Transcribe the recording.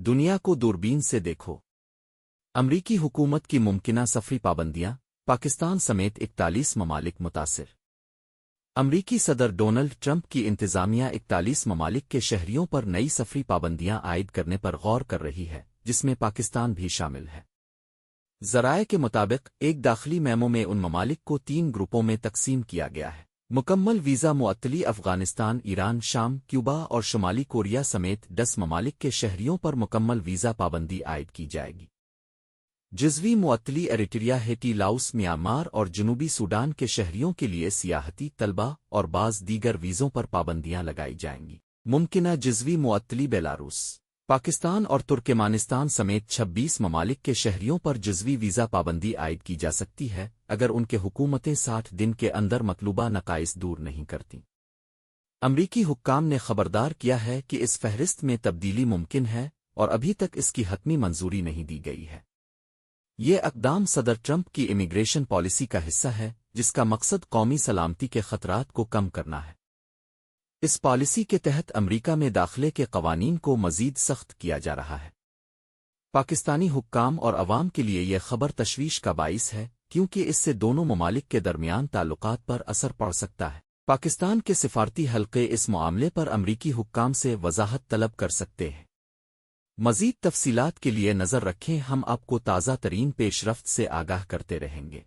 دنیا کو دوربین سے دیکھو۔ امریکی حکومت کی ممکنہ سفری پابندیاں، پاکستان سمیت 41 ممالک متاثر۔ امریکی صدر ڈونلڈ ٹرمپ کی انتظامیہ 41 ممالک کے شہریوں پر نئی سفری پابندیاں عائد کرنے پر غور کر رہی ہے، جس میں پاکستان بھی شامل ہے۔ ذرائع کے مطابق ایک داخلی میمو میں ان ممالک کو 3 گروپوں میں تقسیم کیا گیا ہے۔ مکمل ویزا معطلی افغانستان، ایران، شام، کیوبا اور شمالی کوریا سمیت 10 ممالک کے شہریوں پر مکمل ویزا پابندی عائد کی جائے گی۔ جزوی معطلی ایریٹریا، ہیٹی، لاؤس، میانمار اور جنوبی سوڈان کے شہریوں کے لیے سیاحتی، طلبہ اور بعض دیگر ویزوں پر پابندیاں لگائی جائیں گی۔ ممکنہ جزوی معطلی بیلاروس، پاکستان اور ترکمانستان سمیت 26 ممالک کے شہریوں پر جزوی ویزا پابندی عائد کی جا سکتی ہے اگر ان کے حکومتیں 60 دن کے اندر مطلوبہ نقائص دور نہیں کرتیں۔ امریکی حکام نے خبردار کیا ہے کہ اس فہرست میں تبدیلی ممکن ہے اور ابھی تک اس کی حتمی منظوری نہیں دی گئی ہے۔ یہ اقدام صدر ٹرمپ کی امیگریشن پالیسی کا حصہ ہے جس کا مقصد قومی سلامتی کے خطرات کو کم کرنا ہے۔ اس پالیسی کے تحت امریکہ میں داخلے کے قوانین کو مزید سخت کیا جا رہا ہے۔ پاکستانی حکام اور عوام کے لیے یہ خبر تشویش کا باعث ہے کیونکہ اس سے دونوں ممالک کے درمیان تعلقات پر اثر پڑ سکتا ہے۔ پاکستان کے سفارتی حلقے اس معاملے پر امریکی حکام سے وضاحت طلب کر سکتے ہیں۔ مزید تفصیلات کے لیے نظر رکھیں، ہم آپ کو تازہ ترین پیش رفت سے آگاہ کرتے رہیں گے۔